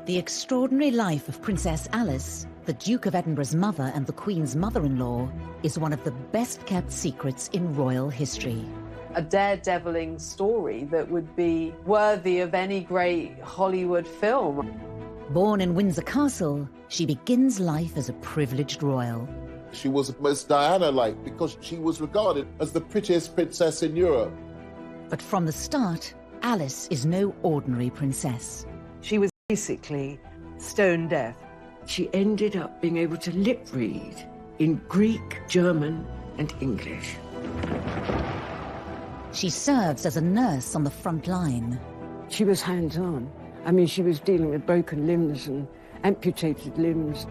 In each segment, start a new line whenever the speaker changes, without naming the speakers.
The extraordinary life of Princess Alice, the Duke of Edinburgh's mother and the Queen's mother-in-law, is one of the best-kept secrets in royal history.
A daredeviling story that would be worthy of any great Hollywood film.
Born in Windsor Castle, she begins life as a privileged royal.
She was most Diana-like because she was regarded as the prettiest princess in Europe.
But from the start, Alice is no ordinary princess.
She was basically stone deaf. She ended up being able to lip read in Greek, German, and English.
She serves as a nurse on the front line.
She was hands-on. I mean, she was dealing with broken limbs and amputated limbs.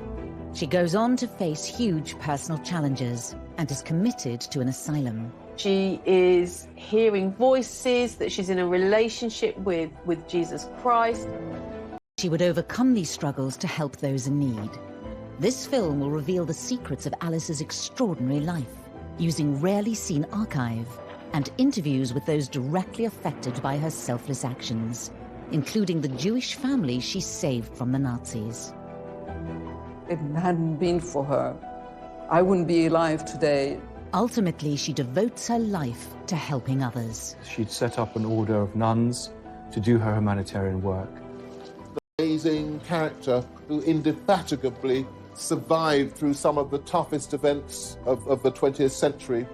She goes on to face huge personal challenges and is committed to an asylum.
She is hearing voices, that she's in a relationship with Jesus Christ.
She would overcome these struggles to help those in need. This film will reveal the secrets of Alice's extraordinary life, using rarely seen archive and interviews with those directly affected by her selfless actions, including the Jewish family she saved from the Nazis.
If it hadn't been for her, I wouldn't be alive today.
Ultimately, she devotes her life to helping others.
She'd set up an order of nuns to do her humanitarian work.
Amazing character who indefatigably survived through some of the toughest events of the 20th century.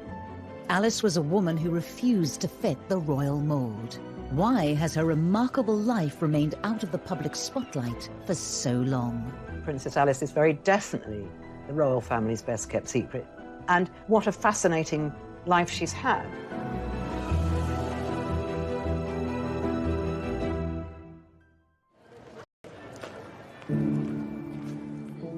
Alice was a woman who refused to fit the royal mould. Why has her remarkable life remained out of the public spotlight for so long?
Princess Alice is very definitely the royal family's best-kept secret. And what a fascinating life she's had.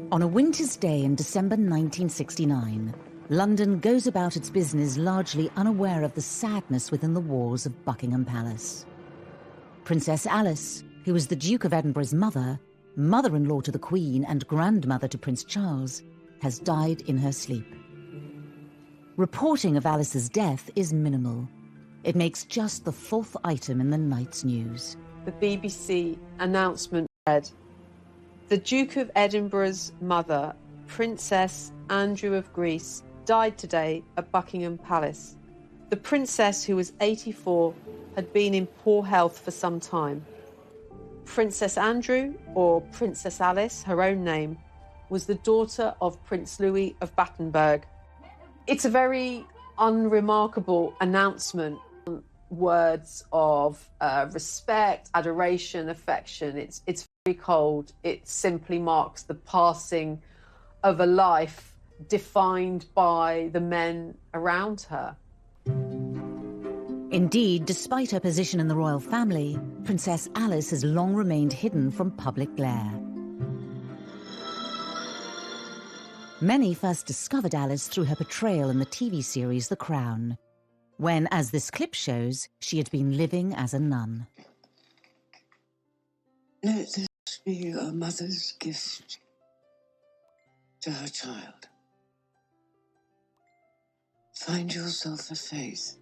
On a winter's day in December 1969, London goes about its business largely unaware of the sadness within the walls of Buckingham Palace. Princess Alice, who was the Duke of Edinburgh's mother, mother-in-law to the Queen and grandmother to Prince Charles, has died in her sleep. Reporting of Alice's death is minimal. It makes just the 4th item in the night's news.
The BBC announcement read, "The Duke of Edinburgh's mother, Princess Andrew of Greece, died today at Buckingham Palace. The princess, who was 84, had been in poor health for some time. Princess Andrew, or Princess Alice, her own name, was the daughter of Prince Louis of Battenberg." It's a very unremarkable announcement. Words of respect, adoration, affection. It's very cold. It simply marks the passing of a life defined by the men around her.
Indeed, despite her position in the royal family, Princess Alice has long remained hidden from public glare. Many first discovered Alice through her portrayal in the TV series The Crown, when, as this clip shows, she had been living as a nun.
Let this be a mother's gift to her child. Find yourself a faith.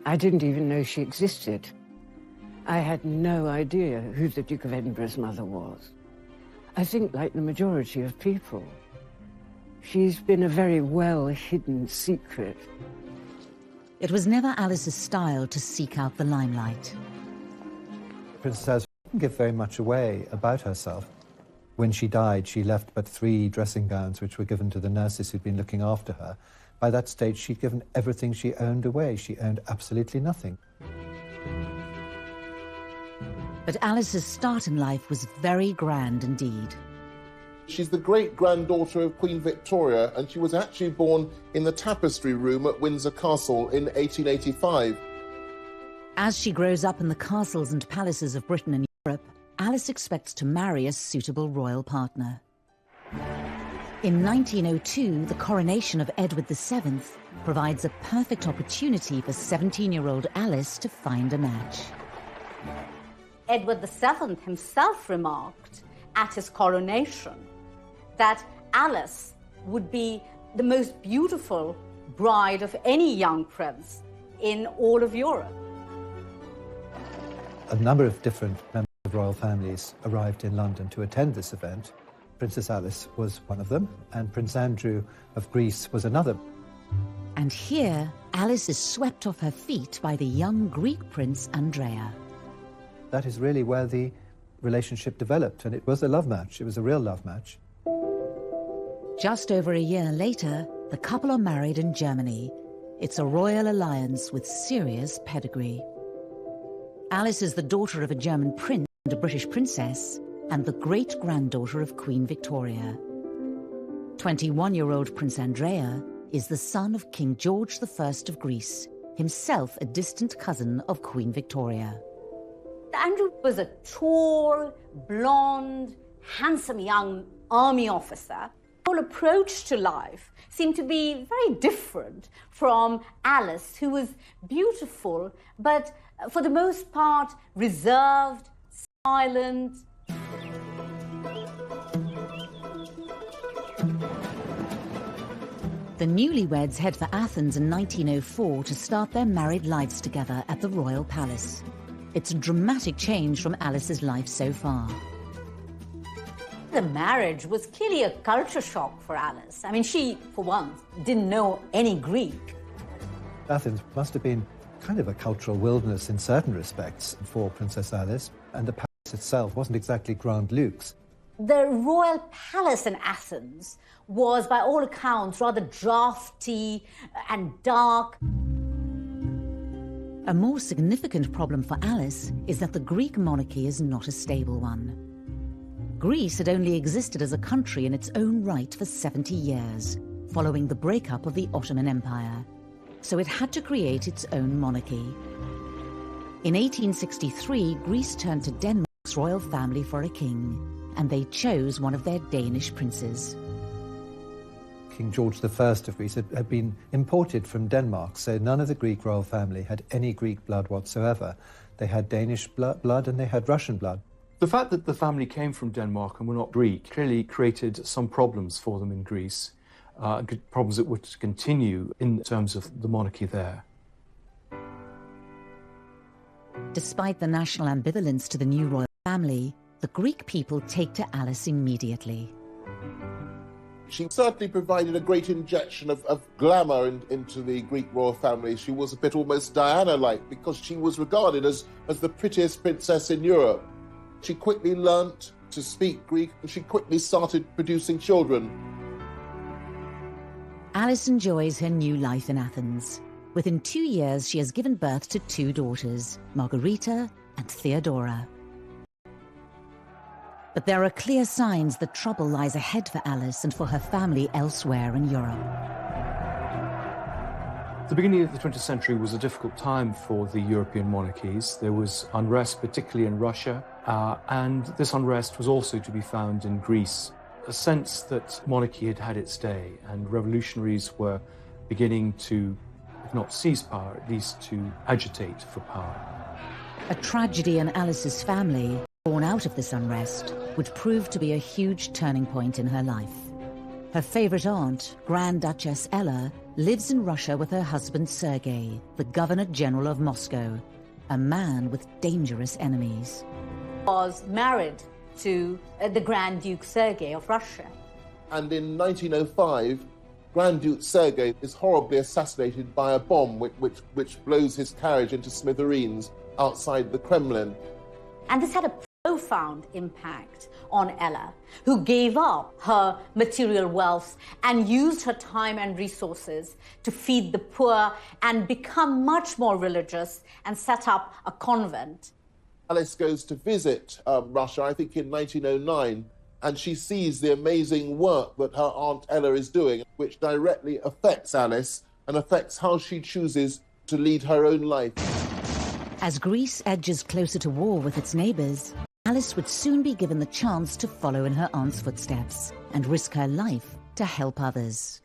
I didn't even know she existed. I had no idea who the Duke of Edinburgh's mother was. I think, like the majority of people, she's been a very well-hidden secret.
It was never Alice's style to seek out the limelight.
Princess didn't give very much away about herself. When she died, she left but 3 dressing gowns, which were given to the nurses who'd been looking after her. By that stage, she'd given everything she owned away. She owned absolutely nothing.
But Alice's start in life was very grand indeed.
She's the great-granddaughter of Queen Victoria, and she was actually born in the tapestry room at Windsor Castle in 1885.
As she grows up in the castles and palaces of Britain and Europe, Alice expects to marry a suitable royal partner. In 1902, the coronation of Edward VII provides a perfect opportunity for 17-year-old Alice to find a match.
Edward VII himself remarked at his coronation that Alice would be the most beautiful bride of any young prince in all of Europe.
A number of different members of royal families arrived in London to attend this event. Princess Alice was one of them, and Prince Andrew of Greece was another.
And here, Alice is swept off her feet by the young Greek prince Andrea.
That is really where the relationship developed, and it was a love match. It was a real love match.
Just over a year later, the couple are married in Germany. It's a royal alliance with serious pedigree. Alice is the daughter of a German prince and a British princess, and the great-granddaughter of Queen Victoria. 21-year-old Prince Andrea is the son of King George I of Greece, himself a distant cousin of Queen Victoria.
Andrew was a tall, blonde, handsome young army officer. His whole approach to life seemed to be very different from Alice, who was beautiful, but for the most part reserved, silent.
The newlyweds head for Athens in 1904 to start their married lives together at the royal palace. It's a dramatic change from Alice's life so far.
The marriage was clearly a culture shock for Alice. I mean, she, for once, didn't know any Greek.
Athens must have been kind of a cultural wilderness in certain respects for Princess Alice, and the palace itself wasn't exactly Grand Luxe.
The royal palace in Athens was, by all accounts, rather drafty and dark.
A more significant problem for Alice is that the Greek monarchy is not a stable one. Greece had only existed as a country in its own right for 70 years, following the breakup of the Ottoman Empire. So it had to create its own monarchy. In 1863, Greece turned to Denmark's royal family for a king, and they chose one of their Danish princes.
King George I of Greece had been imported from Denmark, so none of the Greek royal family had any Greek blood whatsoever. They had Danish blood and they had Russian blood.
The fact that the family came from Denmark and were not Greek clearly created some problems for them in Greece, problems that would continue in terms of the monarchy there.
Despite the national ambivalence to the new royal family, the Greek people take to Alice immediately.
She certainly provided a great injection of glamour into the Greek royal family. She was a bit almost Diana-like because she was regarded as the prettiest princess in Europe. She quickly learnt to speak Greek and she quickly started producing children.
Alice enjoys her new life in Athens. Within 2 years, she has given birth to 2 daughters, Margarita and Theodora. But there are clear signs that trouble lies ahead for Alice and for her family elsewhere in Europe.
The beginning of the 20th century was a difficult time for the European monarchies. There was unrest, particularly in Russia, and this unrest was also to be found in Greece. A sense that monarchy had had its day and revolutionaries were beginning to, if not seize power, at least to agitate for power.
A tragedy in Alice's family, born out of this unrest, would prove to be a huge turning point in her life. Her favorite aunt, Grand Duchess Ella, lives in Russia with her husband Sergei, the Governor General of Moscow, a man with dangerous enemies.
Was married to the Grand Duke Sergei of Russia.
And in 1905, Grand Duke Sergei is horribly assassinated by a bomb which blows his carriage into smithereens outside the Kremlin.
And this had a profound impact on Ella, who gave up her material wealth and used her time and resources to feed the poor and become much more religious and set up a convent.
Alice goes to visit Russia, I think in 1909, and she sees the amazing work that her Aunt Ella is doing, which directly affects Alice and affects how she chooses to lead her own life.
As Greece edges closer to war with its neighbours, Alice would soon be given the chance to follow in her aunt's footsteps and risk her life to help others.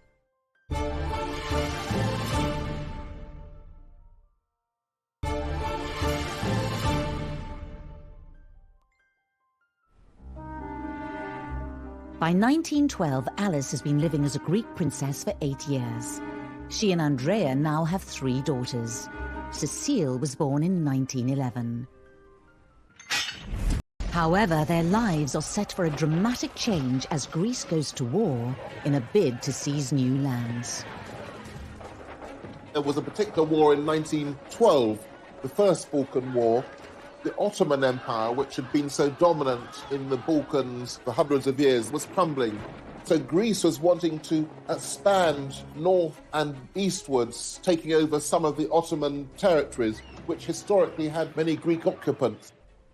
By 1912, Alice has been living as a Greek princess for 8 years. She and Andrea now have 3 daughters. Cecile was born in 1911. However, their lives are set for a dramatic change as Greece goes to war in a bid to seize new lands.
There was a particular war in 1912, the First Balkan War. The Ottoman Empire, which had been so dominant in the Balkans for hundreds of years, was crumbling. So Greece was wanting to expand north and eastwards, taking over some of the Ottoman territories, which historically had many Greek occupants.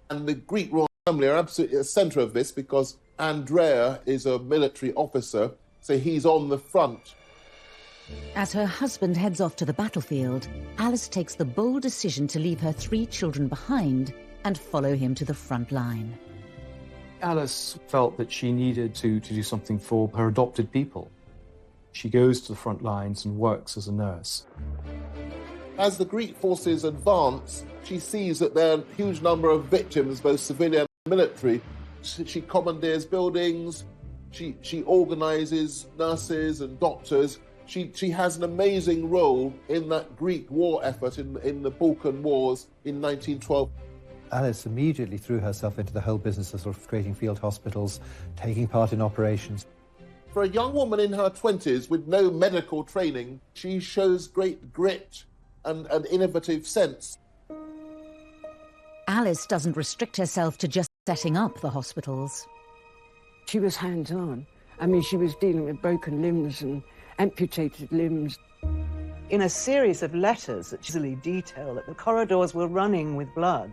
And the Greek royal family are absolutely at the centre of this because Andrea is a military officer, so he's on the front.
As her husband heads off to the battlefield, Alice takes the bold decision to leave her 3 children behind and follow him to the front line.
Alice felt that she needed to do something for her adopted people. She goes to the front lines and works as a nurse.
As the Greek forces advance, she sees that there are a huge number of victims, both civilian and military. She commandeers buildings, she organises nurses and doctors. She has an amazing role in that Greek war effort in the Balkan Wars in 1912.
Alice immediately threw herself into the whole business of sort of creating field hospitals, taking part in operations.
For a young woman in her 20s with no medical training, she shows great grit and an innovative sense.
Alice doesn't restrict herself to just setting up the hospitals.
She was hands-on. I mean, she was dealing with broken limbs and amputated limbs.
In a series of letters that easily detail that the corridors were running with blood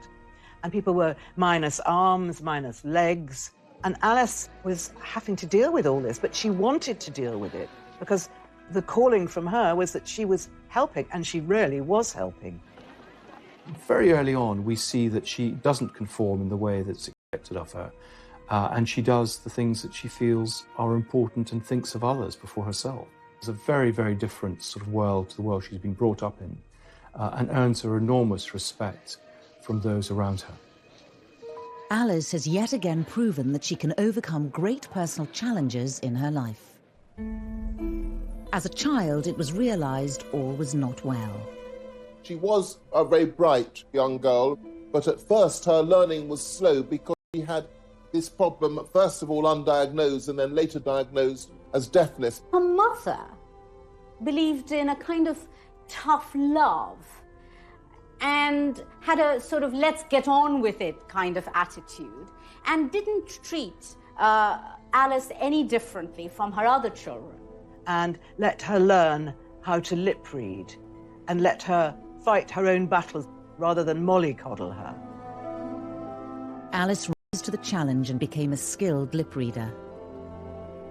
and people were minus arms, minus legs. And Alice was having to deal with all this, but she wanted to deal with it because the calling from her was that she was helping, and she really was helping.
Very early on, we see that she doesn't conform in the way that's expected of her, and she does the things that she feels are important and thinks of others before herself. It's a very, very different sort of world to the world she's been brought up in, and earns her enormous respect from those around her.
Alice has yet again proven that she can overcome great personal challenges in her life. As a child, it was realised all was not well.
She was a very bright young girl, but at first her learning was slow because she had this problem, first of all undiagnosed and then later diagnosed as deafness.
Her mother believed in a kind of tough love and had a sort of let's get on with it kind of attitude, and didn't treat Alice any differently from her other children.
And let her learn how to lip read and let her fight her own battles rather than mollycoddle her.
Alice rose to the challenge and became a skilled lip reader.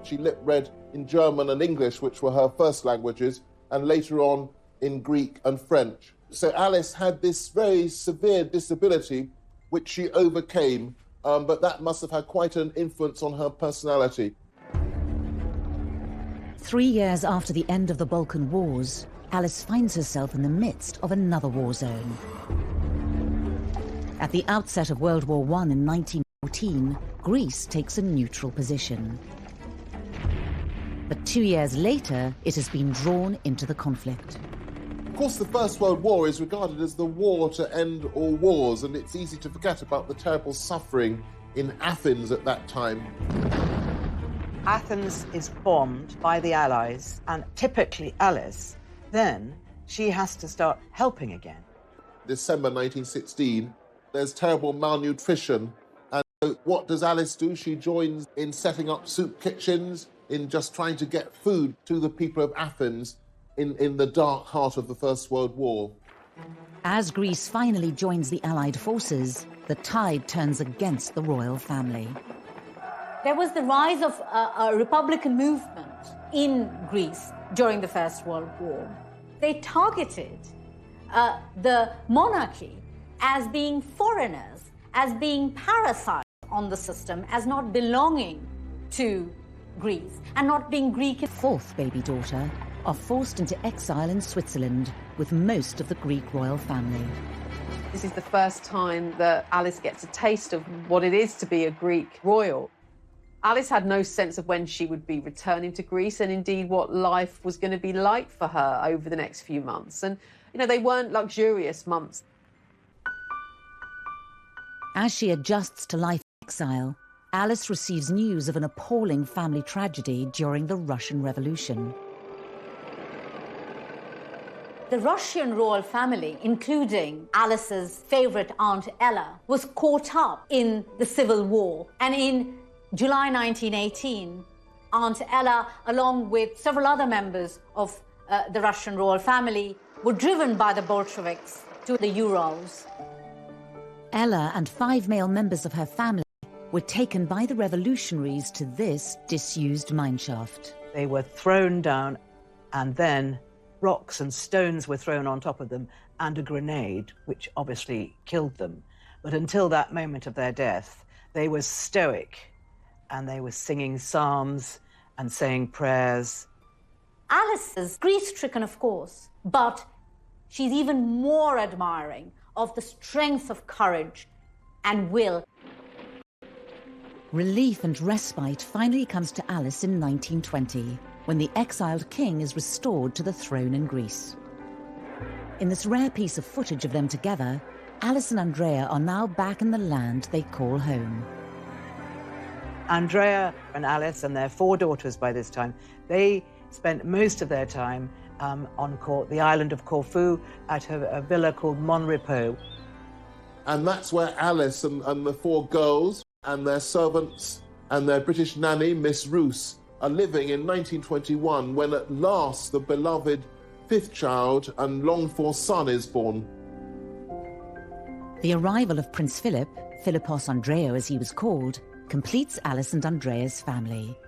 She lip read in German and English, which were her first languages, and later on in Greek and French. So Alice had this very severe disability, which she overcame, but that must have had quite an influence on her personality.
3 years after the end of the Balkan Wars, Alice finds herself in the midst of another war zone. At the outset of World War I in 1914, Greece takes a neutral position. But 2 years later, it has been drawn into the conflict.
Of course, the First World War is regarded as the war to end all wars, and it's easy to forget about the terrible suffering in Athens at that time.
Athens is bombed by the Allies, and typically Alice, then she has to start helping again.
December 1916, there's terrible malnutrition, and so what does Alice do? She joins in setting up soup kitchens, in just trying to get food to the people of Athens in the dark heart of the First World War.
As Greece finally joins the Allied forces, the tide turns against the royal family.
There was the rise of a republican movement in Greece during the First World War. They targeted the monarchy as being foreigners, as being parasites on the system, as not belonging to Greece and not being Greek.
Fourth baby daughter are forced into exile in Switzerland with most of the Greek royal family.
This is the first time that Alice gets a taste of what it is to be a Greek royal. Alice had no sense of when she would be returning to Greece and indeed what life was going to be like for her over the next few months. And, you know, they weren't luxurious months.
As she adjusts to life in exile, Alice receives news of an appalling family tragedy during the Russian Revolution.
The Russian royal family, including Alice's favourite Aunt Ella, was caught up in the civil war. And in July 1918, Aunt Ella, along with several other members of the Russian royal family, were driven by the Bolsheviks to the Urals.
Ella and 5 male members of her family were taken by the revolutionaries to this disused mineshaft.
They were thrown down, and then rocks and stones were thrown on top of them, and a grenade, which obviously killed them. But until that moment of their death, they were stoic, and they were singing psalms and saying prayers.
Alice is grief-stricken, of course, but she's even more admiring of the strength of courage and will.
Relief and respite finally comes to Alice in 1920, when the exiled king is restored to the throne in Greece. In this rare piece of footage of them together, Alice and Andrea are now back in the land they call home.
Andrea and Alice and their 4 daughters by this time, they spent most of their time on the island of Corfu at a villa called Mon Repos.
And that's where Alice and the 4 girls and their servants and their British nanny, Miss Roos, are living in 1921, when at last the beloved 5th child and longed-for son is born.
The arrival of Prince Philip, Philippos Andreou as he was called, completes Alice and Andrea's family.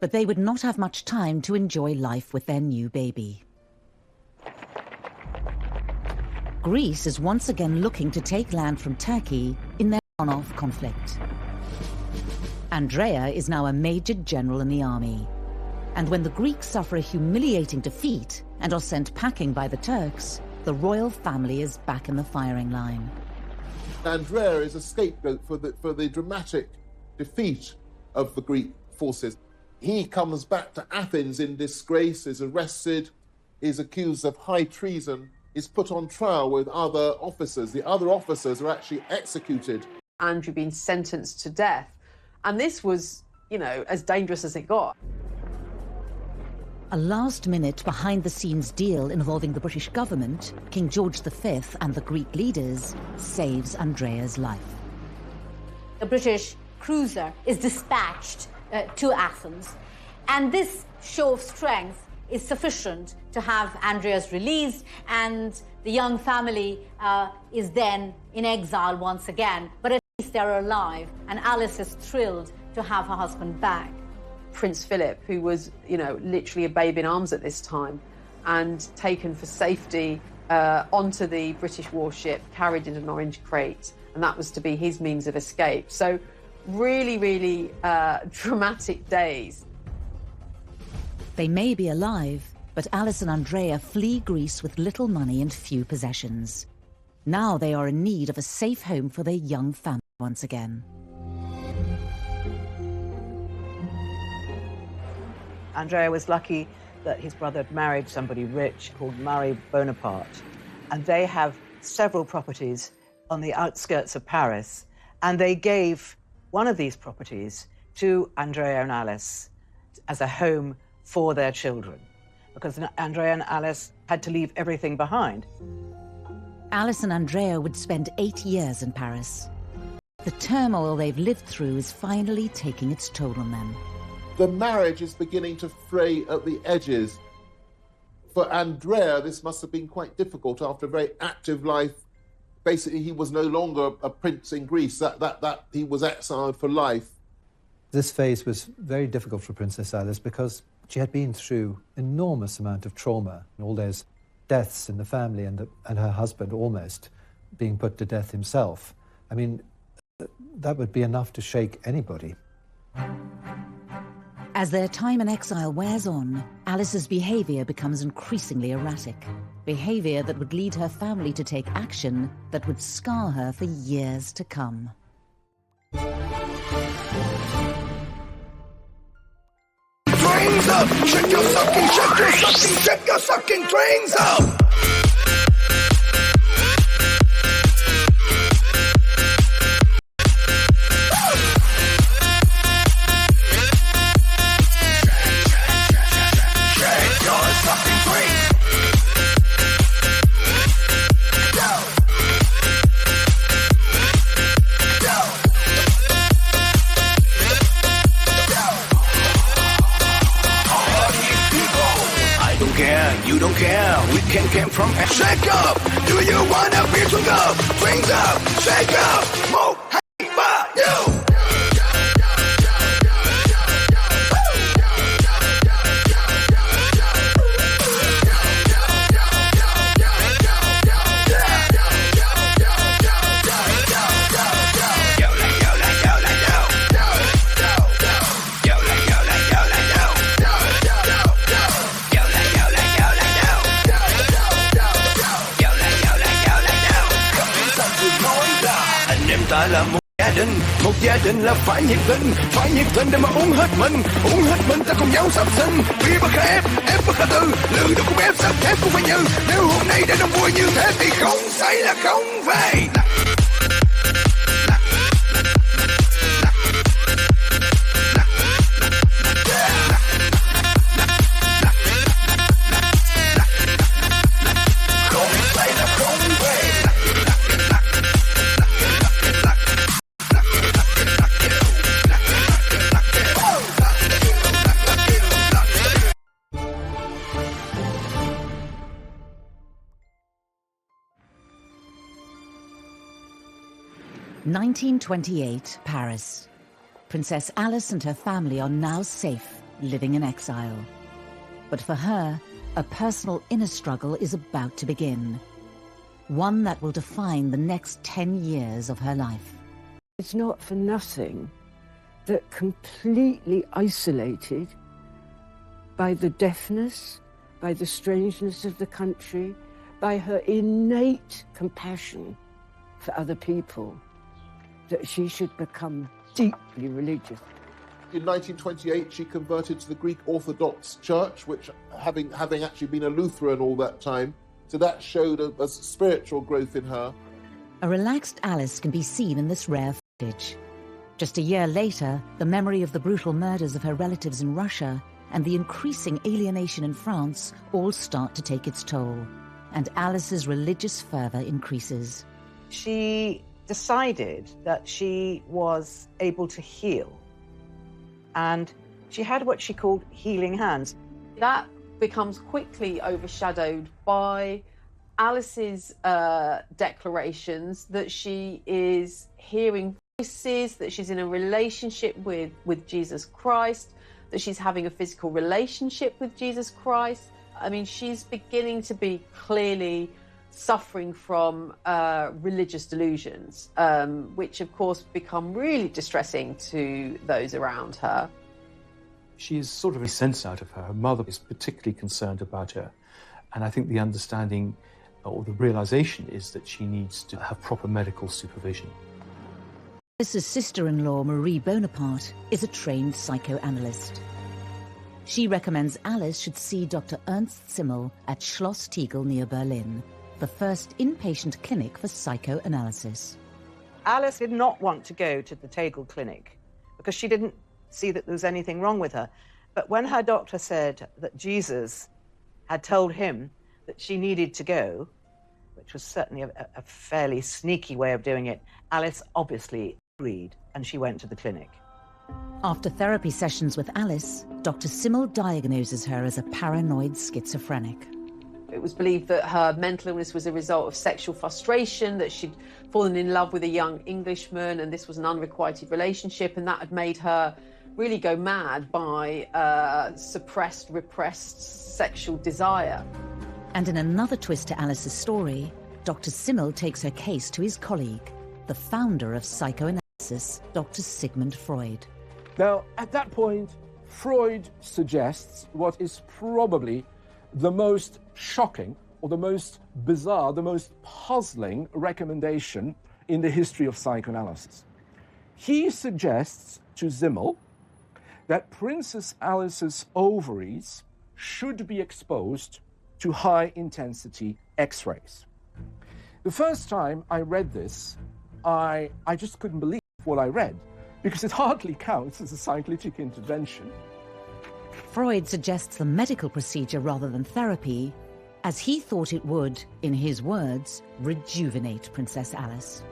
But they would not have much time to enjoy life with their new baby. Greece is once again looking to take land from Turkey in their on-off conflict. Andrea is now a major general in the army. And when the Greeks suffer a humiliating defeat and are sent packing by the Turks, the royal family is back in the firing line.
Andrea is a scapegoat for the dramatic defeat of the Greek forces. He comes back to Athens in disgrace, is arrested, is accused of high treason, is put on trial with other officers. The other officers are actually executed.
Andrew being sentenced to death. And this was, as dangerous as it got.
A last-minute, behind-the-scenes deal involving the British government, King George V and the Greek leaders, saves Andrea's life.
The British cruiser is dispatched to Athens, and this show of strength is sufficient to have Andrea's released, and the young family is then in exile once again. But at least they're alive, and Alice is thrilled to have her husband back.
Prince Philip, who was, literally a babe in arms at this time, and taken for safety onto the British warship, carried in an orange crate, and that was to be his means of escape. So really, really dramatic days.
They may be alive, but Alice and Andrea flee Greece with little money and few possessions. Now they are in need of a safe home for their young family once again.
Andrea was lucky that his brother had married somebody rich called Marie Bonaparte, and they have several properties on the outskirts of Paris, and they gave one of these properties to Andrea and Alice as a home for their children, because Andrea and Alice had to leave everything behind.
Alice and Andrea would spend 8 years in Paris. The turmoil they've lived through is finally taking its toll on them.
The marriage is beginning to fray at the edges. For Andrea, this must have been quite difficult after a very active life. Basically, he was no longer a prince in Greece, that he was exiled for life.
This phase was very difficult for Princess Alice because she had been through enormous amount of trauma, and all those deaths in the family, and her husband almost being put to death himself. I mean, that would be enough to shake anybody.
As their time in exile wears on, Alice's behaviour becomes increasingly erratic. Behaviour that would lead her family to take action that would scar her for years to come.
Trains up! Shake your sucking, shake your sucking, shake your sucking trains up! came from. Shake up! Do you wanna be swing up? Swings up! Shake up! Move! Hey, but you! Ta là một gia đình là phải nhiệt tình để mà uống hết mình ta cùng nhau sắp sinh, vì bất khả ép bất khả tư, lừa được cũng ép sắp ép cũng phải như, nếu hôm nay đã đông vui như thế thì không say là không về.
(1928) Paris. Princess Alice and her family are now safe, living in exile. But for her, a personal inner struggle is about to begin. One that will define the next 10 years of her life.
It's not for nothing that completely isolated by the deafness, by the strangeness of the country, by her innate compassion for other people, that she should become deeply religious.
In 1928, she converted to the Greek Orthodox Church, which, having actually been a Lutheran all that time, so that showed a spiritual growth in her.
A relaxed Alice can be seen in this rare footage. Just a year later, the memory of the brutal murders of her relatives in Russia and the increasing alienation in France all start to take its toll, and Alice's religious fervour increases.
She decided that she was able to heal, and she had what she called healing hands.
That becomes quickly overshadowed by Alice's declarations that she is hearing voices, that she's in a relationship with Jesus Christ, that she's having a physical relationship with Jesus Christ. I mean, she's beginning to be clearly suffering from religious delusions, which of course become really distressing to those around her.
She is sort of a sense out of her. Her mother is particularly concerned about her. And I think the understanding or the realization is that she needs to have proper medical supervision.
Alice's sister-in-law, Marie Bonaparte, is a trained psychoanalyst. She recommends Alice should see Dr. Ernst Simmel at Schloss Tegel near Berlin, the first inpatient clinic for psychoanalysis.
Alice did not want to go to the Tegel clinic because she didn't see that there was anything wrong with her. But when her doctor said that Jesus had told him that she needed to go, which was certainly a fairly sneaky way of doing it, Alice obviously agreed, and she went to the clinic.
After therapy sessions with Alice, Dr. Simmel diagnoses her as a paranoid schizophrenic.
It was believed that her mental illness was a result of sexual frustration, that she'd fallen in love with a young Englishman, and this was an unrequited relationship, and that had made her really go mad by suppressed, repressed sexual desire.
And in another twist to Alice's story, Dr. Simmel takes her case to his colleague, the founder of psychoanalysis, Dr. Sigmund Freud.
Now, at that point, Freud suggests what is probably the most shocking or the most bizarre, the most puzzling recommendation in the history of psychoanalysis. He suggests to Simmel that Princess Alice's ovaries should be exposed to high-intensity X-rays. The first time I read this, I just couldn't believe what I read, because it hardly counts as a psychoanalytic intervention.
Freud suggests the medical procedure rather than therapy, as he thought it would, in his words, rejuvenate Princess Alice.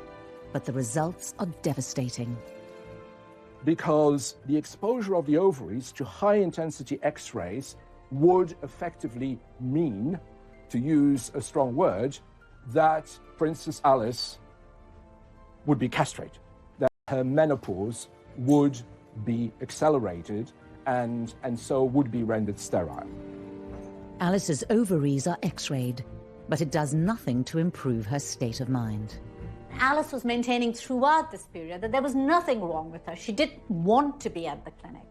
But the results are devastating.
Because the exposure of the ovaries to high-intensity X-rays would effectively mean to use a strong word, that Princess Alice would be castrated, that her menopause would be accelerated and so would be rendered sterile.
Alice's ovaries are x-rayed, but it does nothing to improve her state of mind.
Alice was maintaining throughout this period that there was nothing wrong with her. She didn't want to be at the clinic.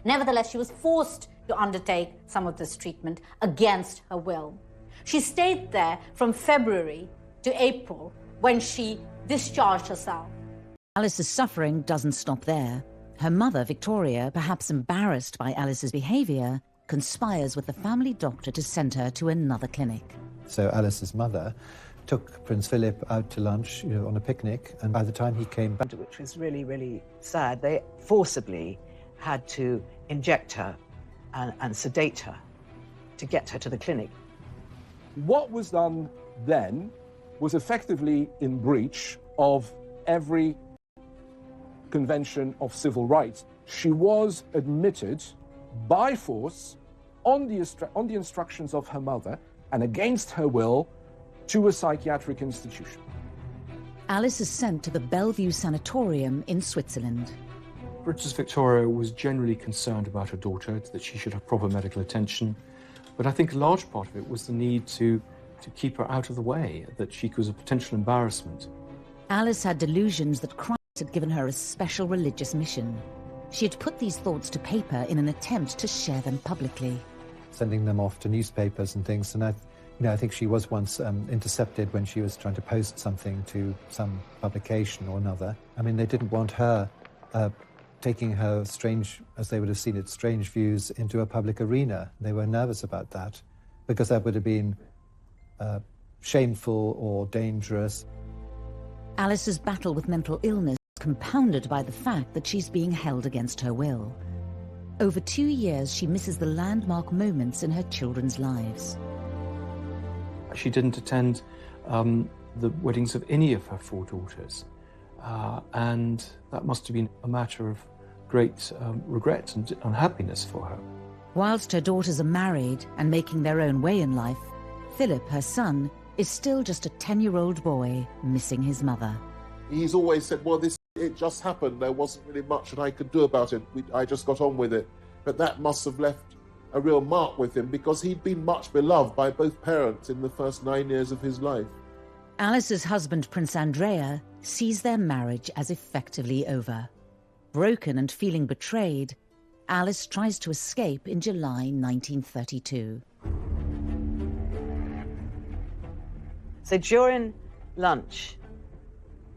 Nevertheless, she was forced to undertake some of this treatment against her will. She stayed there from February to April, when she discharged herself.
Alice's suffering doesn't stop there. Her mother, Victoria, perhaps embarrassed by Alice's behaviour, conspires with the family doctor to send her to another clinic.
So Alice's mother took Prince Philip out to lunch, on a picnic, and by the time he came back...
Which was really, really sad. They forcibly had to inject her and sedate her to get her to the clinic.
What was done then was effectively in breach of every convention of civil rights. She was admitted by force on the instructions of her mother and against her will to a psychiatric institution.
Alice is sent to the Bellevue Sanatorium in Switzerland.
Princess Victoria was generally concerned about her daughter, that she should have proper medical attention. But I think a large part of it was the need to keep her out of the way, that she was a potential embarrassment.
Alice had delusions that Christ had given her a special religious mission. She had put these thoughts to paper in an attempt to share them publicly.
Sending them off to newspapers and things, and I think she was once intercepted when she was trying to post something to some publication or another. I mean, they didn't want her taking her strange, as they would have seen it, strange views into a public arena. They were nervous about that because that would have been shameful or dangerous.
Alice's battle with mental illness is compounded by the fact that she's being held against her will. Over 2 years, she misses the landmark moments in her children's lives.
She didn't attend the weddings of any of her 4 daughters, and that must have been a matter of great regret and unhappiness for her.
Whilst her daughters are married and making their own way in life, Philip, her son, is still just a 10-year-old boy missing his mother.
He's always said, well, it just happened. There wasn't really much that I could do about it. I just got on with it. But that must have left a real mark with him because he'd been much beloved by both parents in the first 9 years of his life.
Alice's husband, Prince Andrea, sees their marriage as effectively over. Broken and feeling betrayed, Alice tries to escape in July 1932.
So during lunch,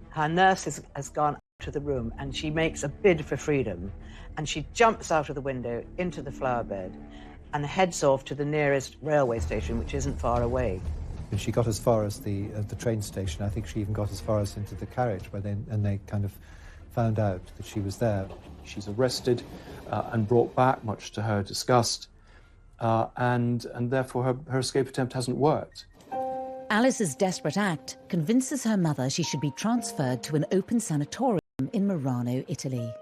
her nurse has gone out to the room and she makes a bid for freedom, and she jumps out of the window into the flower bed and heads off to the nearest railway station, which isn't far away.
And she got as far as the train station. I think she even got as far as into the carriage, where they kind of found out that she was there.
She's arrested and brought back, much to her disgust, and therefore her escape attempt hasn't worked.
Alice's desperate act convinces her mother she should be transferred to an open sanatorium in Murano, Italy.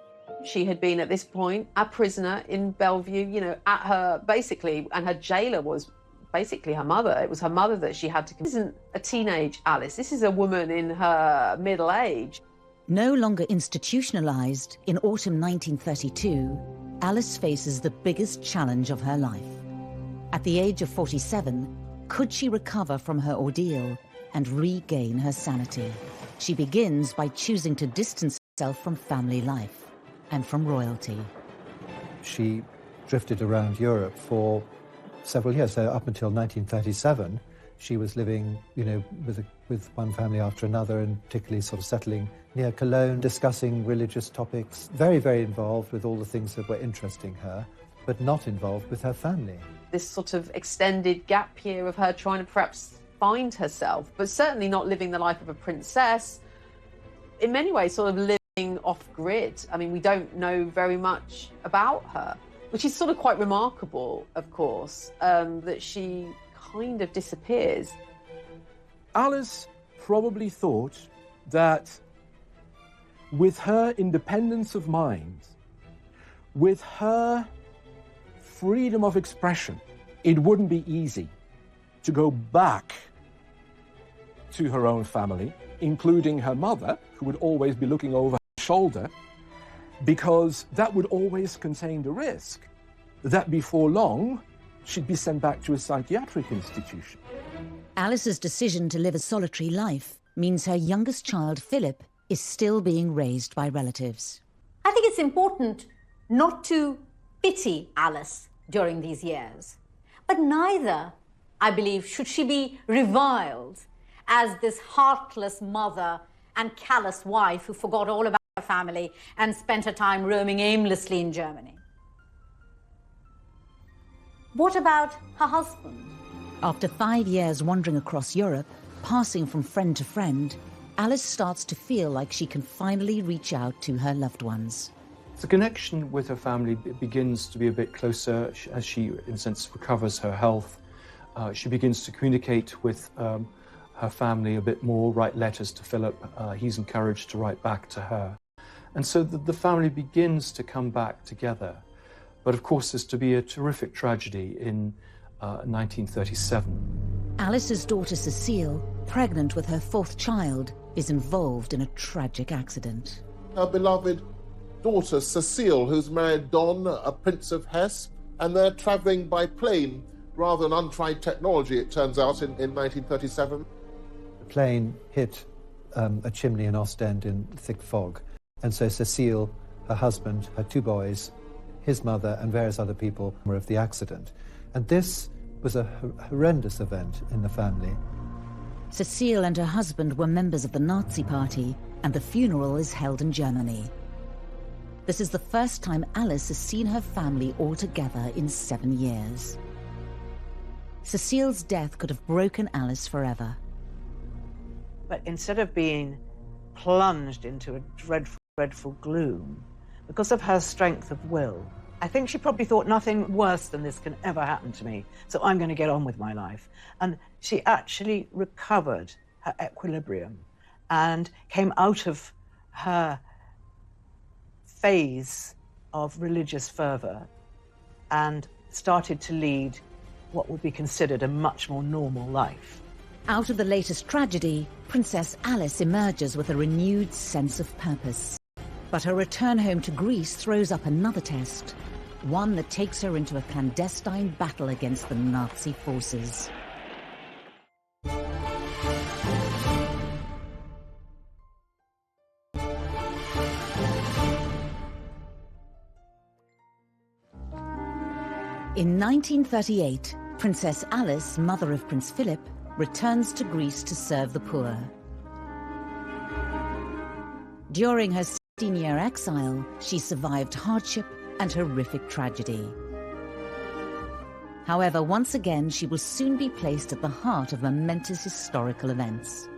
She had been at this point a prisoner in Bellevue, at her, basically, and her jailer was basically her mother. It was her mother that she had to... This isn't a teenage Alice, this is a woman in her middle age.
No longer institutionalized, in autumn 1932, Alice faces the biggest challenge of her life. At the age of 47, could she recover from her ordeal and regain her sanity? She begins by choosing to distance herself from family life and from royalty.
She drifted around Europe for several years. So up until 1937, she was living, with one family after another, and particularly sort of settling near Cologne, discussing religious topics, very, very involved with all the things that were interesting her, but not involved with her family.
This sort of extended gap year of her trying to perhaps find herself, but certainly not living the life of a princess. In many ways, sort of living off-grid. I mean, we don't know very much about her, which is sort of quite remarkable, of course, that she kind of disappears.
Alice probably thought that with her independence of mind, with her freedom of expression, it wouldn't be easy to go back to her own family, including her mother, who would always be looking over her shoulder, because that would always contain the risk that before long she'd be sent back to a psychiatric institution.
Alice's decision to live a solitary life means her youngest child, Philip, is still being raised by relatives.
I think it's important not to pity Alice during these years, but neither, I believe, should she be reviled as this heartless mother and callous wife who forgot all about her family and spent her time roaming aimlessly in Germany. What about her husband?
After 5 years wandering across Europe, passing from friend to friend, Alice starts to feel like she can finally reach out to her loved ones.
The connection with her family begins to be a bit closer as she, in a sense, recovers her health. She begins to communicate with her family a bit more, write letters to Philip. He's encouraged to write back to her. And so the family begins to come back together. But of course, there's to be a terrific tragedy in 1937.
Alice's daughter Cecile, pregnant with her 4th child, is involved in a tragic accident.
Her beloved daughter Cecile, who's married Don, a Prince of Hesse, and they're travelling by plane rather than untried technology, it turns out, in 1937.
The plane hit a chimney in Ostend in thick fog, and so Cecile, her husband, her 2 boys, his mother and various other people were of the accident. And this was a horrendous event in the family.
Cecile and her husband were members of the Nazi Party, and the funeral is held in Germany. This is the first time Alice has seen her family all together in 7 years. Cecile's death could have broken Alice forever.
But instead of being plunged into a dreadful, dreadful gloom, because of her strength of will, I think she probably thought nothing worse than this can ever happen to me, so I'm going to get on with my life. And she actually recovered her equilibrium and came out of her phase of religious fervour and started to lead what would be considered a much more normal life.
Out of the latest tragedy, Princess Alice emerges with a renewed sense of purpose. But her return home to Greece throws up another test, one that takes her into a clandestine battle against the Nazi forces. In 1938, Princess Alice, mother of Prince Philip, returns to Greece to serve the poor. During her 16-year exile, she survived hardship and horrific tragedy. However, once again, she will soon be placed at the heart of momentous historical events.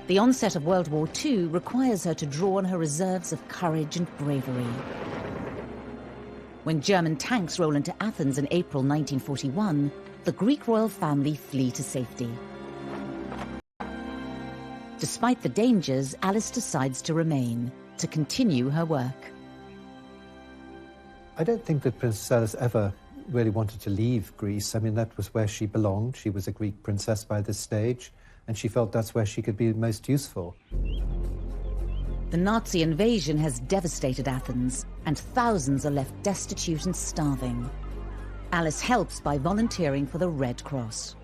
The onset of World War II requires her to draw on her reserves of courage and bravery. When German tanks roll into Athens in April 1941, the Greek royal family flee to safety. Despite the dangers, Alice decides to remain, to continue her work.
I don't think that Princess Alice ever really wanted to leave Greece. I mean, that was where she belonged. She was a Greek princess by this stage, and she felt that's where she could be most useful.
The Nazi invasion has devastated Athens, and thousands are left destitute and starving. Alice helps by volunteering for the Red Cross.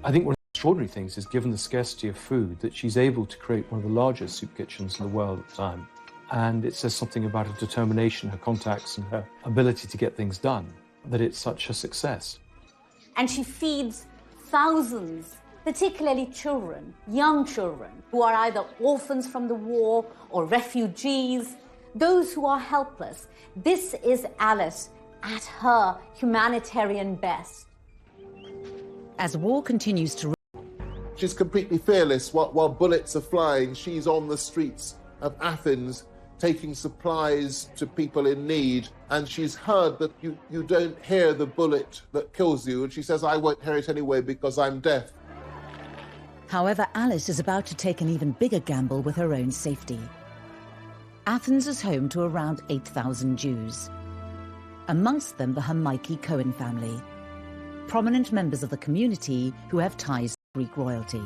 I think one of the extraordinary things is, given the scarcity of food, that she's able to create one of the largest soup kitchens in the world at the time. And it says something about her determination, her contacts, and her ability to get things done, that it's such a success.
And she feeds thousands, particularly children, young children, who are either orphans from the war or refugees, those who are helpless. This is Alice at her humanitarian best.
As war continues to...
She's completely fearless. While bullets are flying, she's on the streets of Athens taking supplies to people in need. And she's heard that you don't hear the bullet that kills you. And she says, I won't hear it anyway because I'm deaf.
However, Alice is about to take an even bigger gamble with her own safety. Athens is home to around 8,000 Jews, amongst them the Hermione Cohen family, prominent members of the community who have ties to Greek royalty.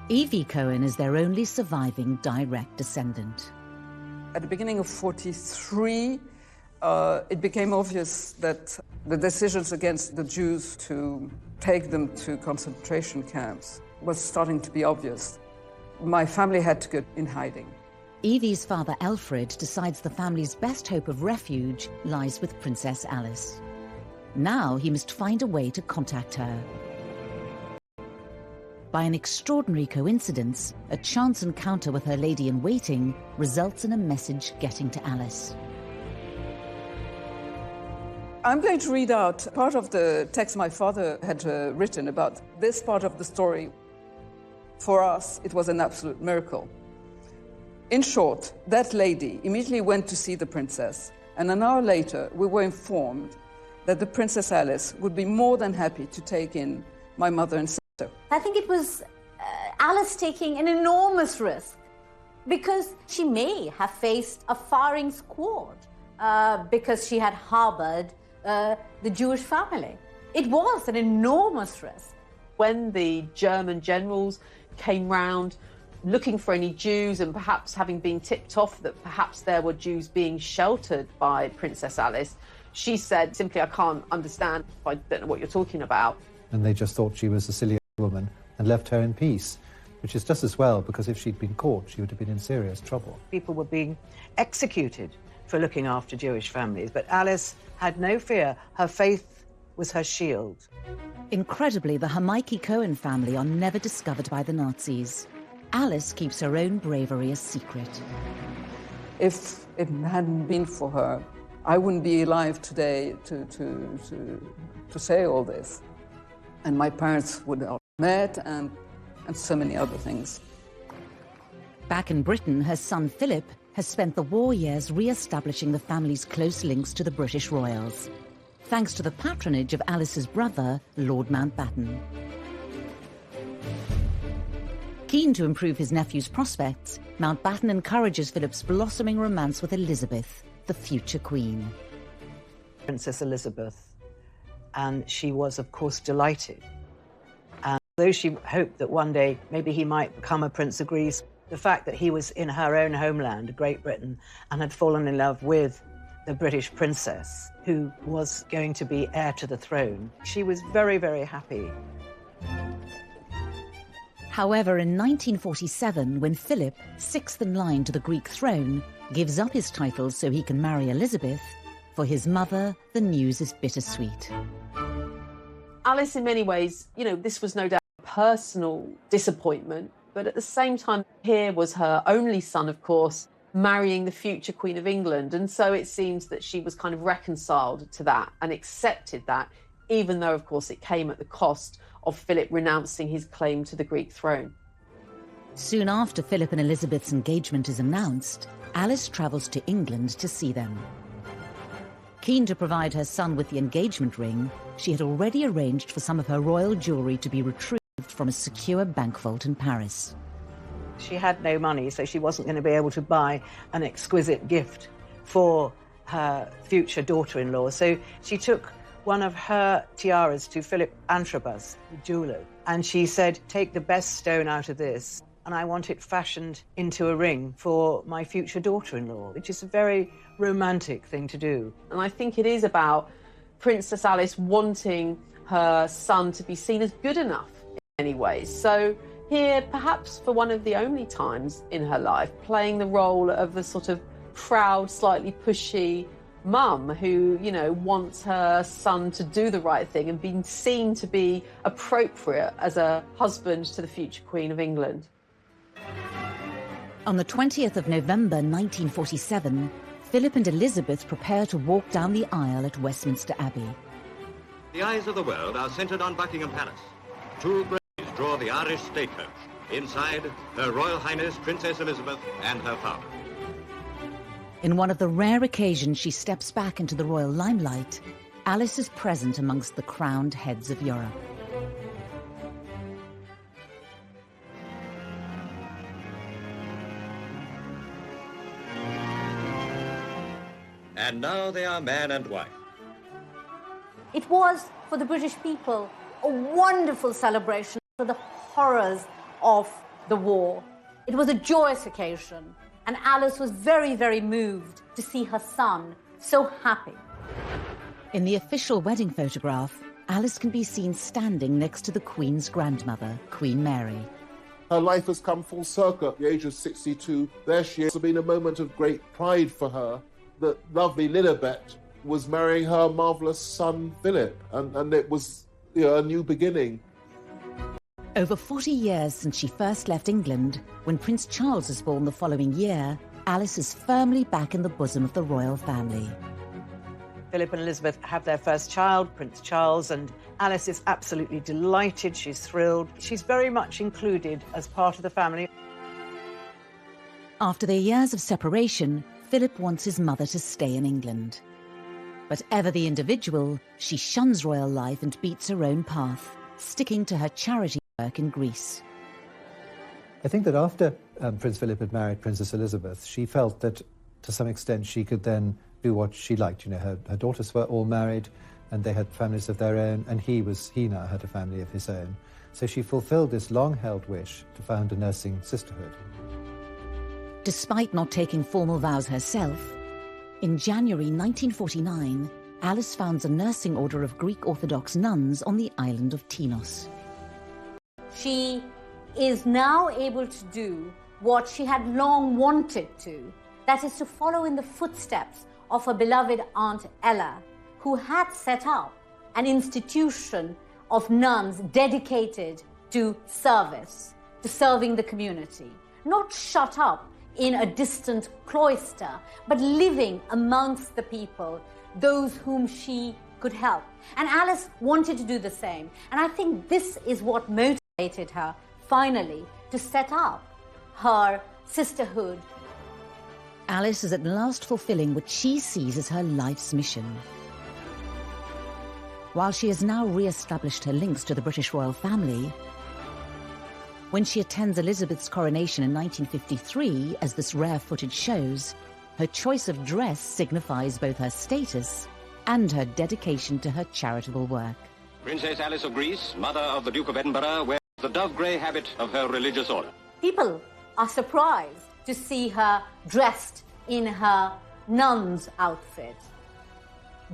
Evie Cohen is their only surviving direct descendant.
At the beginning of 1943, it became obvious that the decisions against the Jews to take them to concentration camps was starting to be obvious. My family had to go in hiding.
Evie's father Alfred decides the family's best hope of refuge lies with Princess Alice. Now he must find a way to contact her. By an extraordinary coincidence, a chance encounter with her lady-in-waiting results in a message getting to Alice.
I'm going to read out part of the text my father had written about this part of the story. For us, it was an absolute miracle. In short, that lady immediately went to see the princess, and an hour later we were informed that the Princess Alice would be more than happy to take in my mother and sister.
I think it was Alice taking an enormous risk because she may have faced a firing squad because she had harbored the Jewish family. It was an enormous risk.
When the German generals came round looking for any Jews and perhaps having been tipped off that perhaps there were Jews being sheltered by Princess Alice, she said simply, I can't understand, I don't know what you're talking about.
And they just thought she was a silly woman and left her in peace, which is just as well, because if she'd been caught, she would have been in serious trouble.
People were being executed for looking after Jewish families, but Alice had no fear. Her faith was her shield.
Incredibly, the Hermione Cohen family are never discovered by the Nazis. Alice keeps her own bravery a secret.
If it hadn't been for her, I wouldn't be alive today to say all this. And my parents would have met and so many other things.
Back in Britain, her son Philip has spent the war years re-establishing the family's close links to the British royals, thanks to the patronage of Alice's brother, Lord Mountbatten. Keen to improve his nephew's prospects, Mountbatten encourages Philip's blossoming romance with Elizabeth, the future queen.
Princess Elizabeth, and she was, of course, delighted. And though she hoped that one day maybe he might become a Prince of Greece, the fact that he was in her own homeland, Great Britain, and had fallen in love with the British princess, who was going to be heir to the throne, she was very, very happy.
However, in 1947, when Philip, sixth in line to the Greek throne, gives up his titles so he can marry Elizabeth, for his mother, the news is bittersweet.
Alice, in many ways, this was no doubt a personal disappointment, but at the same time, here was her only son, of course, marrying the future Queen of England. And so it seems that she was kind of reconciled to that and accepted that, even though, of course, it came at the cost of Philip renouncing his claim to the Greek throne.
Soon after Philip and Elizabeth's engagement is announced, Alice travels to England to see them. Keen to provide her son with the engagement ring, she had already arranged for some of her royal jewellery to be retrieved from a secure bank vault in Paris.
She had no money, so she wasn't going to be able to buy an exquisite gift for her future daughter-in-law. So she took one of her tiaras to Philip Antrobus, the jeweller, and she said, take the best stone out of this, and I want it fashioned into a ring for my future daughter-in-law, which is a very romantic thing to do.
And I think it is about Princess Alice wanting her son to be seen as good enough in many ways. So here, perhaps for one of the only times in her life, playing the role of the sort of proud, slightly pushy mum who, wants her son to do the right thing and being seen to be appropriate as a husband to the future Queen of England.
On the 20th of November 1947, Philip and Elizabeth prepare to walk down the aisle at Westminster Abbey.
The eyes of the world are centred on Buckingham Palace. Two braves draw the Irish stagecoach. Inside, Her Royal Highness Princess Elizabeth and her father.
In one of the rare occasions she steps back into the royal limelight, Alice is present amongst the crowned heads of Europe.
and now they are man and wife.
It was, for the British people, a wonderful celebration for the horrors of the war. It was a joyous occasion, and Alice was very, very moved to see her son so happy.
In the official wedding photograph, Alice can be seen standing next to the Queen's grandmother, Queen Mary.
Her life has come full circle at the age of 62. There she is. It's been a moment of great pride for her that lovely Lilibet was marrying her marvellous son, Philip, and it was, you know, a new beginning.
Over 40 years since she first left England, when Prince Charles was born the following year, Alice is firmly back in the bosom of the royal family.
Philip and Elizabeth have their first child, Prince Charles, and Alice is absolutely delighted. She's thrilled. She's very much included as part of the family.
After their years of separation, Philip wants his mother to stay in England. But ever the individual, she shuns royal life and beats her own path, sticking to her charity work in Greece.
I think that after Prince Philip had married Princess Elizabeth, she felt that to some extent she could then do what she liked. You know, her daughters were all married and they had families of their own, and he now had a family of his own. So she fulfilled this long-held wish to found a nursing sisterhood.
Despite not taking formal vows herself, in January 1949, Alice founds a nursing order of Greek Orthodox nuns on the island of Tinos.
She is now able to do what she had long wanted to, that is to follow in the footsteps of her beloved Aunt Ella, who had set up an institution of nuns dedicated to service, to serving the community, not shut up in a distant cloister, but living amongst the people, those whom she could help. And Alice wanted to do the same. And I think this is what motivated her, finally, to set up her sisterhood.
Alice is at last fulfilling what she sees as her life's mission. While she has now re-established her links to the British royal family, when she attends Elizabeth's coronation in 1953, as this rare footage shows, her choice of dress signifies both her status and her dedication to her charitable work.
Princess Alice of Greece, mother of the Duke of Edinburgh, wears the dove-grey habit of her religious order.
People are surprised to see her dressed in her nun's outfit.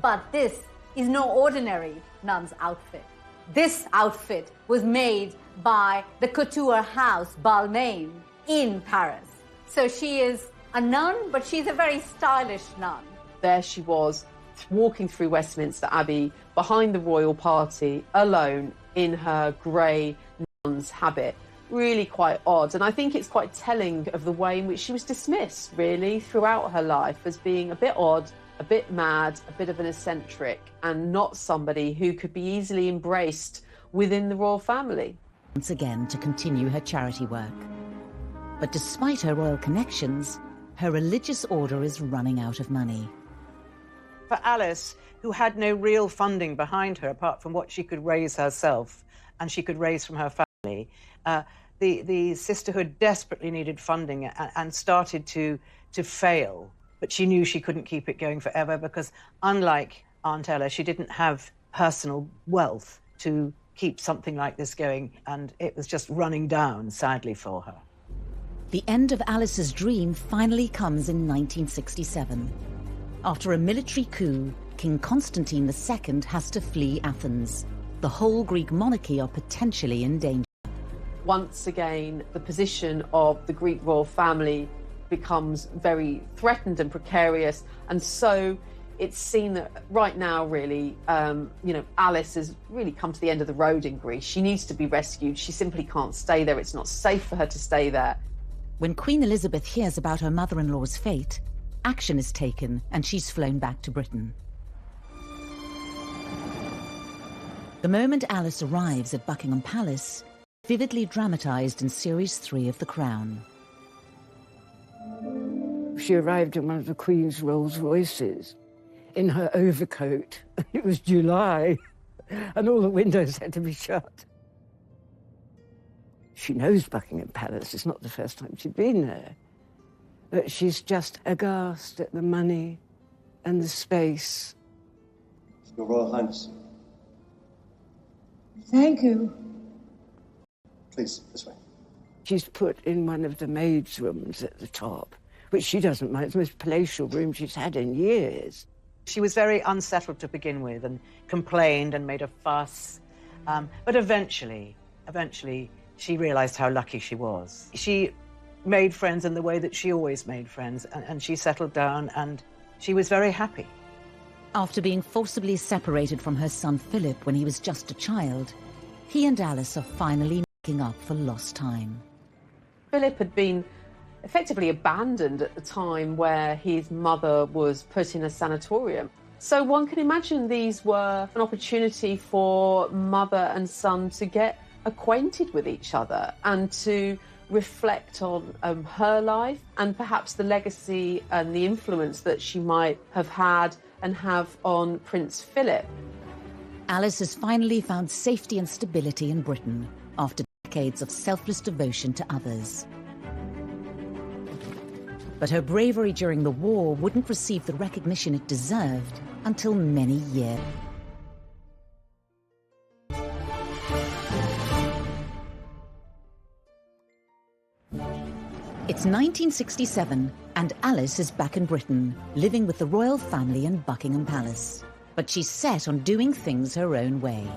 But this is no ordinary nun's outfit. This outfit was made by the couture house Balmain in Paris. So she is a nun, but she's a very stylish nun.
There she was, walking through Westminster Abbey behind the royal party, alone in her grey nun's habit. Really quite odd, and I think it's quite telling of the way in which she was dismissed, really, throughout her life as being a bit odd, a bit mad, a bit of an eccentric, and not somebody who could be easily embraced within the royal family.
Once again to continue her charity work. But despite her royal connections, her religious order is running out of money.
For Alice, who had no real funding behind her apart from what she could raise herself and she could raise from her family, the sisterhood desperately needed funding and started to fail. But she knew she couldn't keep it going forever because, unlike Aunt Ella, she didn't have personal wealth to keep something like this going, and it was just running down, sadly, for her.
The end of Alice's dream finally comes in 1967. After a military coup, King Constantine II has to flee Athens. The whole Greek monarchy are potentially in danger.
Once again, the position of the Greek royal family becomes very threatened and precarious, and so it's seen that right now, really, Alice has really come to the end of the road in Greece. She needs to be rescued. She simply can't stay there. It's not safe for her to stay there.
When Queen Elizabeth hears about her mother-in-law's fate, action is taken and she's flown back to Britain. The moment Alice arrives at Buckingham Palace, vividly dramatised in Series 3 of The Crown.
She arrived in one of the Queen's Rolls Royces in her overcoat. It was July, and all the windows had to be shut. She knows Buckingham Palace. It's not the first time she'd been there. But she's just aghast at the money and the space.
Your Royal Highness.
Thank you.
Please, this way.
She's put in one of the maids' rooms at the top, which she doesn't mind. It's the most palatial room she's had in years.
She was very unsettled to begin with and complained and made a fuss. But eventually, she realised how lucky she was. She made friends in the way that she always made friends, and she settled down, and she was very happy.
After being forcibly separated from her son Philip when he was just a child, he and Alice are finally making up for lost time.
Philip had been effectively abandoned at the time where his mother was put in a sanatorium. So one can imagine these were an opportunity for mother and son to get acquainted with each other and to reflect on her life and perhaps the legacy and the influence that she might have had and have on Prince Philip.
Alice has finally found safety and stability in Britain after decades of selfless devotion to others. But her bravery during the war wouldn't receive the recognition it deserved until many years. It's 1967, and Alice is back in Britain, living with the royal family in Buckingham Palace. But she's set on doing things her own way.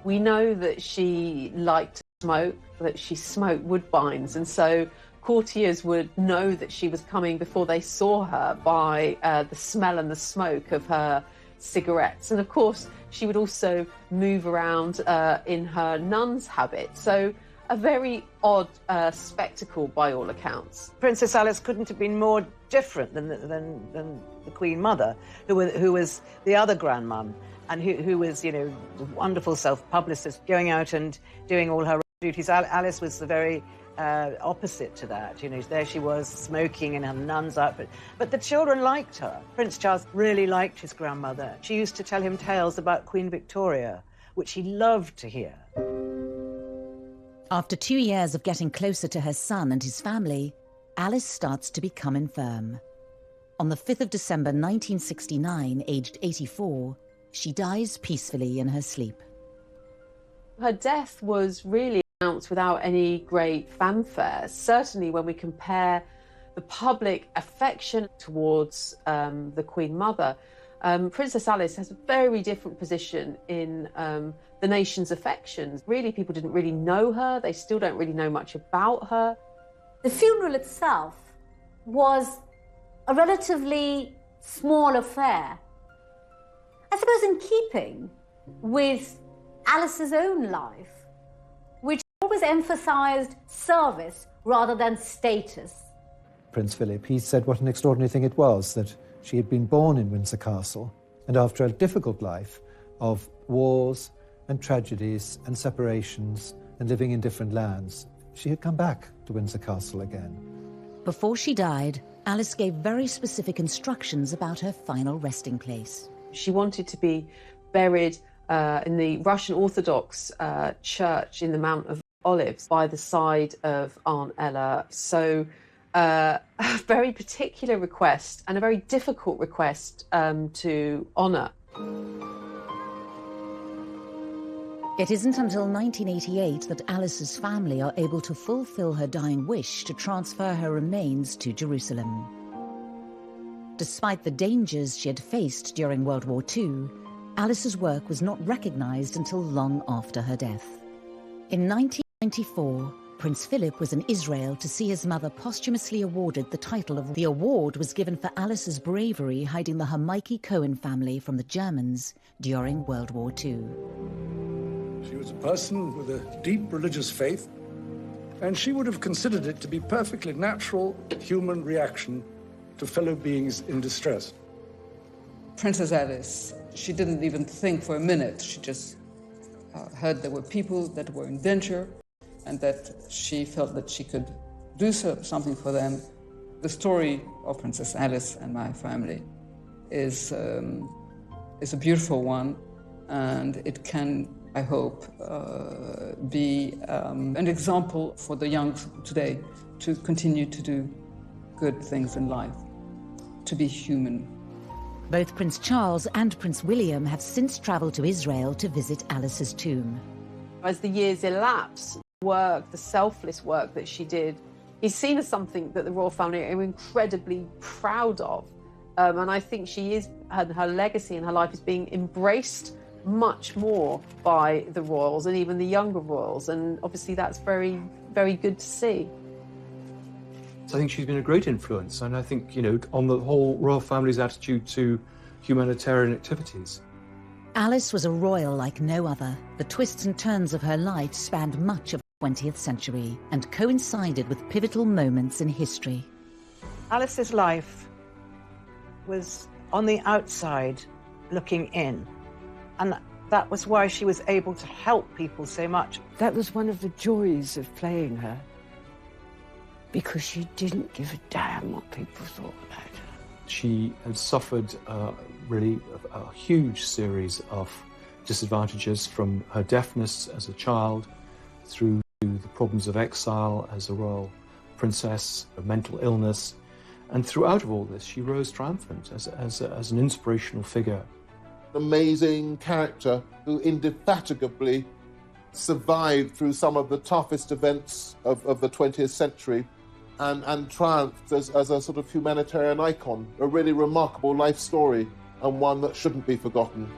We know that she liked to smoke, that she smoked woodbines, and so courtiers would know that she was coming before they saw her by the smell and the smoke of her cigarettes. And of course, she would also move around in her nun's habit. So a very odd spectacle by all accounts.
Princess Alice couldn't have been more different than the Queen Mother, who was the other grandmum, and who was, you know, a wonderful self-publicist, going out and doing all her duties. Alice was the very opposite to that. You know, there she was smoking in her nun's outfit. But the children liked her. Prince Charles really liked his grandmother. She used to tell him tales about Queen Victoria, which he loved to hear.
After 2 years of getting closer to her son and his family, Alice starts to become infirm. On the 5th of December 1969, aged 84, she dies peacefully in her sleep.
Her death was really announced without any great fanfare. Certainly when we compare the public affection towards the Queen Mother, Princess Alice has a very different position in the nation's affections. Really, people didn't really know her. They still don't really know much about her.
The funeral itself was a relatively small affair. I suppose in keeping with Alice's own life, which always emphasized service rather than status.
Prince Philip, he said what an extraordinary thing it was that she had been born in Windsor Castle, and after a difficult life of wars and tragedies and separations and living in different lands, she had come back to Windsor Castle again.
Before she died, Alice gave very specific instructions about her final resting place.
She wanted to be buried in the Russian Orthodox church in the Mount of Olives by the side of Aunt Ella. So a very particular request and a very difficult request to honour.
It isn't until 1988 that Alice's family are able to fulfill her dying wish to transfer her remains to Jerusalem. Despite the dangers she had faced during World War II, Alice's work was not recognised until long after her death. In 1994, Prince Philip was in Israel to see his mother posthumously awarded the title of... The award was given for Alice's bravery hiding the Hermione Cohen family from the Germans during World War II.
She was a person with a deep religious faith, and she would have considered it to be perfectly natural human reaction to fellow beings in distress.
Princess Alice, she didn't even think for a minute. She just heard there were people that were in danger and that she felt that she could do something for them. The story of Princess Alice and my family is a beautiful one, and it can, I hope, be an example for the young today to continue to do good things in life, to be human.
Both Prince Charles and Prince William have since travelled to Israel to visit Alice's tomb.
As the years elapse, the selfless work that she did is seen as something that the royal family are incredibly proud of. And I think her legacy and her life is being embraced much more by the royals and even the younger royals. And obviously that's very, very good to see.
I think she's been a great influence, and I think, on the whole royal family's attitude to humanitarian activities.
Alice was a royal like no other. The twists and turns of her life spanned much of the 20th century and coincided with pivotal moments in history.
Alice's life was on the outside looking in, and that was why she was able to help people so much.
That was one of the joys of playing her, because she didn't give a damn what people thought about her.
She had suffered really a huge series of disadvantages, from her deafness as a child through to the problems of exile as a royal princess, her mental illness, and throughout of all this she rose triumphant as an inspirational figure.
An amazing character who indefatigably survived through some of the toughest events of the 20th century and triumphed as a sort of humanitarian icon. A really remarkable life story, and one that shouldn't be forgotten.